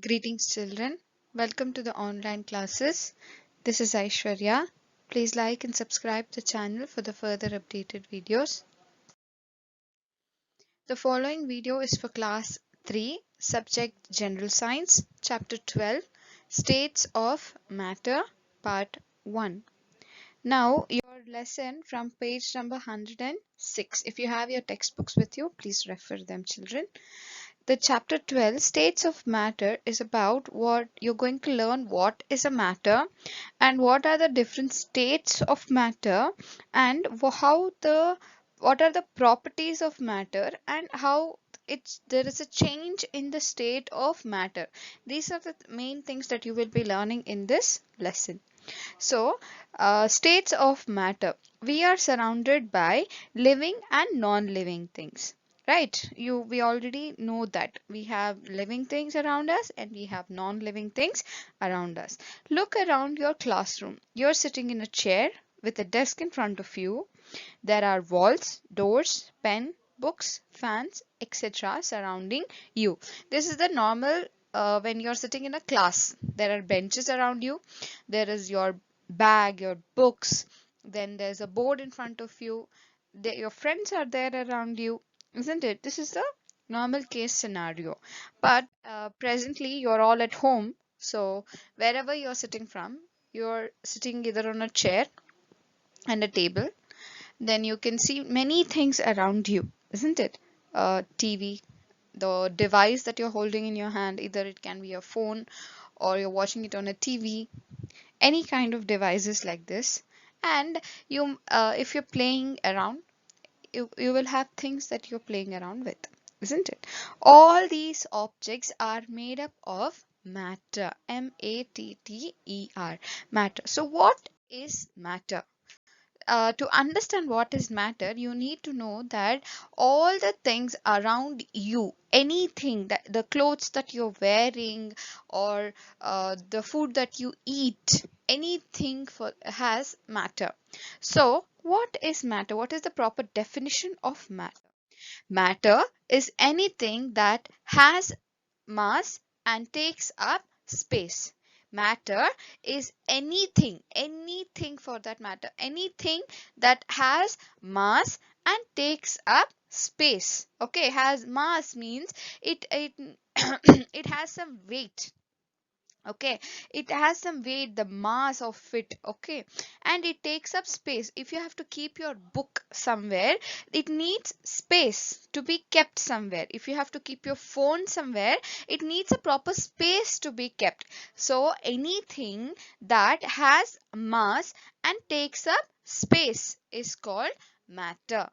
Greetings, children. Welcome to the online classes. This is Aishwarya. Please like and subscribe the channel for the further updated videos. The following video is for class 3, subject General Science, chapter 12, States of Matter, part 1. Now, your lesson from page number 106. If you have your textbooks with you, please refer them, children. The chapter 12 states of matter is about what you're going to learn what is a matter and what are the different states of matter and what are the properties of matter and how there is a change in the state of matter. These are the main things that you will be learning in this lesson. So, states of matter. We are surrounded by living and non-living things. Right? We already know that we have living things around us and we have non-living things around us. Look around your classroom. You're sitting in a chair with a desk in front of you. There are walls, doors, pen, books, fans, etc. surrounding you. This is the normal when you're sitting in a class. There are benches around you. There is your bag, your books. Then there's a board in front of you. Your friends are there around you, isn't it? This is the normal case scenario. But presently, you're all at home. So wherever you're sitting from, you're sitting either on a chair and a table, then you can see many things around you, isn't it? TV, the device that you're holding in your hand, either it can be a phone or you're watching it on a TV, any kind of devices like this. And if you're playing around, you will have things that you're playing around with, isn't it? All these objects are made up of matter, matter, matter. So what is matter? To understand what is matter, you need to know that all the things around you, anything that the clothes that you're wearing or the food that you eat, anything has matter. So, what is matter? What is the proper definition of matter? Matter is anything that has mass and takes up space. Matter is anything for that matter, anything that has mass and takes up space. Okay, has mass means it it has some weight. Okay, it has some weight, the mass of it. Okay, and it takes up space. If you have to keep your book somewhere, it needs space to be kept somewhere. If you have to keep your phone somewhere, it needs a proper space to be kept. So anything that has mass and takes up space is called matter.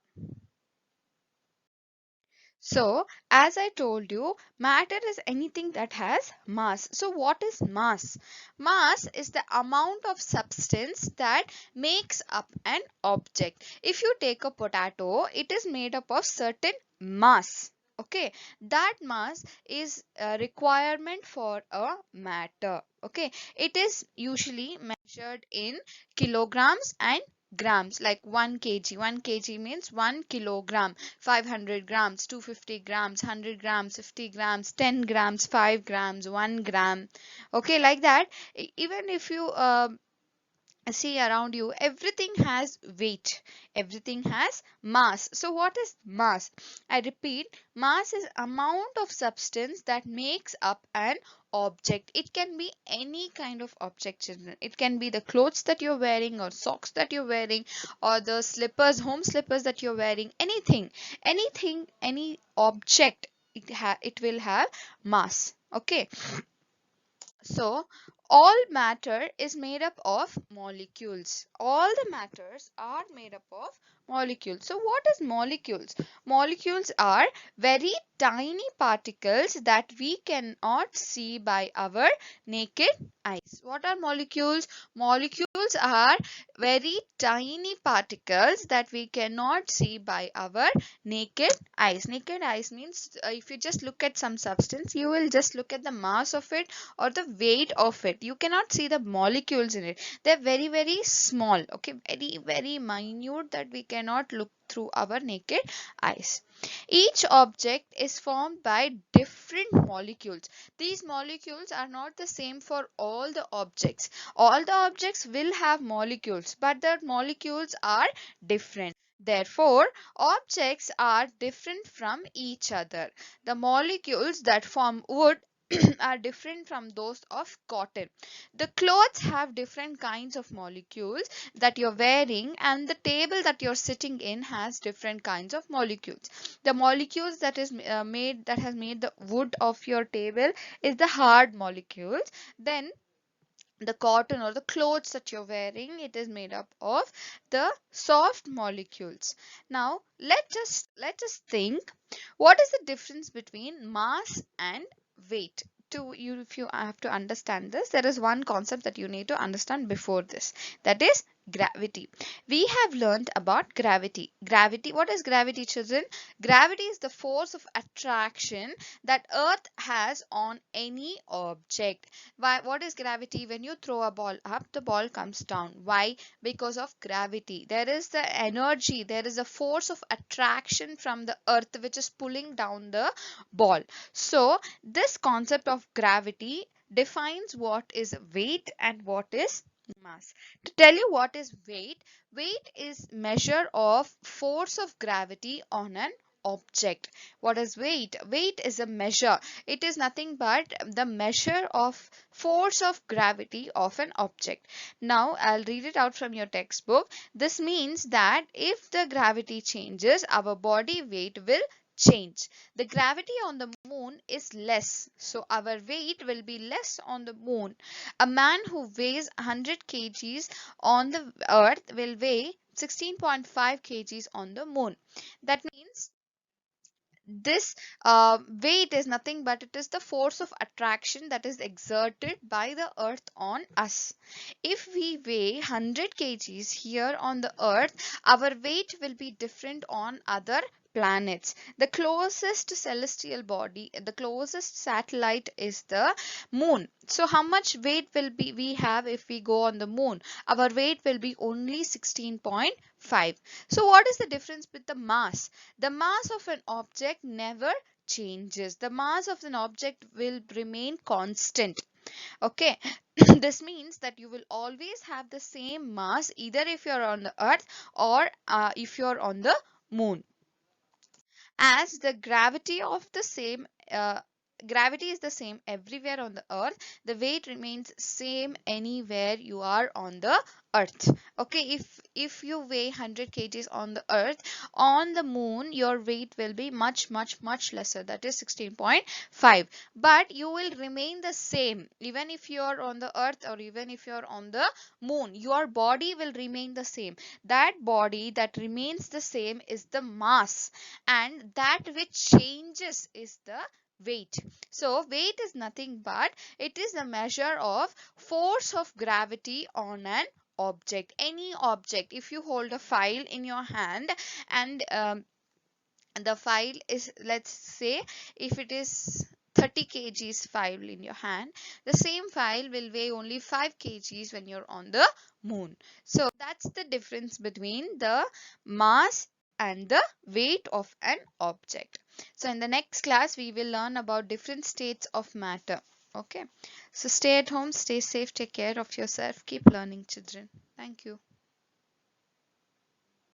So, as I told you, matter is anything that has mass. So, what is mass? Mass is the amount of substance that makes up an object. If you take a potato, it is made up of certain mass. Okay, that mass is a requirement for a matter. Okay, it is usually measured in kilograms and grams, like 1 kg. 1 kg means 1 kilogram. 500 grams, 250 grams, 100 grams, 50 grams, 10 grams, 5 grams, 1 gram. Okay, like that. Even if you see around you, everything has weight, everything has mass. So what is mass? I repeat, mass is amount of substance that makes up an object. It can be any kind of object, children. It can be the clothes that you're wearing or socks that you're wearing or the slippers, home slippers that you're wearing, anything, any object, it will have mass. Okay, so, all matter is made up of molecules. All the matters are made up of molecules. So, what is molecules? Molecules are very tiny particles that we cannot see by our naked eyes. What are molecules? Molecules are very tiny particles that we cannot see by our naked eyes. Naked eyes means if you just look at some substance, you will just look at the mass of it or the weight of it. it. You cannot see the molecules in it. They're very, very small, okay, very, very minute, that we cannot look through our naked eyes. Each object is formed by different molecules. These molecules are not the same for all the objects. All the objects will have molecules, but the molecules are different. Therefore, objects are different from each other. The molecules that form wood are different from those of cotton. The clothes have different kinds of molecules that you're wearing, and the table that you're sitting in has different kinds of molecules. The molecules that is made that has made the wood of your table is the hard molecules. Then the cotton or the clothes that you're wearing, it is made up of the soft molecules. Now let us think, what is the difference between mass and weight? To you, if you have to understand this, there is one concept that you need to understand before this, that is gravity. We have learned about gravity. What is gravity, children? Gravity is the force of attraction that earth has on any object. What is gravity? When you throw a ball up, the ball comes down. Why? Because of gravity. There is the energy, there is a force of attraction from the earth which is pulling down the ball. So this concept of gravity defines what is weight and what is mass. To tell you what is weight, weight is measure of force of gravity on an object. What is weight? Weight is a measure. It is nothing but the measure of force of gravity of an object. Now I'll read it out from your textbook. This means that if the gravity changes, our body weight will change. The gravity on the moon is less, so our weight will be less on the moon. A man who weighs 100 kgs on the earth will weigh 16.5 kgs on the moon. That means this weight is nothing but it is the force of attraction that is exerted by the earth on us. If we weigh 100 kgs here on the earth, our weight will be different on other planets. The closest celestial body, the closest satellite is the moon. So how much weight will be we have if we go on the moon? Our weight will be only 16.5. So what is the difference with the mass? The mass of an object never changes. The mass of an object will remain constant. Okay, this means that you will always have the same mass either if you're on the earth or if you're on the moon. As the gravity is the same everywhere on the earth, the weight remains same anywhere you are on the earth. Okay, if you weigh 100 kgs on the earth, on the moon your weight will be much lesser, that is 16.5, but you will remain the same even if you are on the earth or even if you are on the moon. Your body will remain the same. That body that remains the same is the mass, and that which changes is the weight. So weight is nothing but it is the measure of force of gravity on an object. Any object, if you hold a file in your hand and the file is, let's say, if it is 30 kgs file in your hand, the same file will weigh only 5 kgs when you're on the moon. So that's the difference between the mass and the weight of an object. So in the next class we will learn about different states of matter. Okay, so stay at home, stay safe, take care of yourself, keep learning, children. Thank you.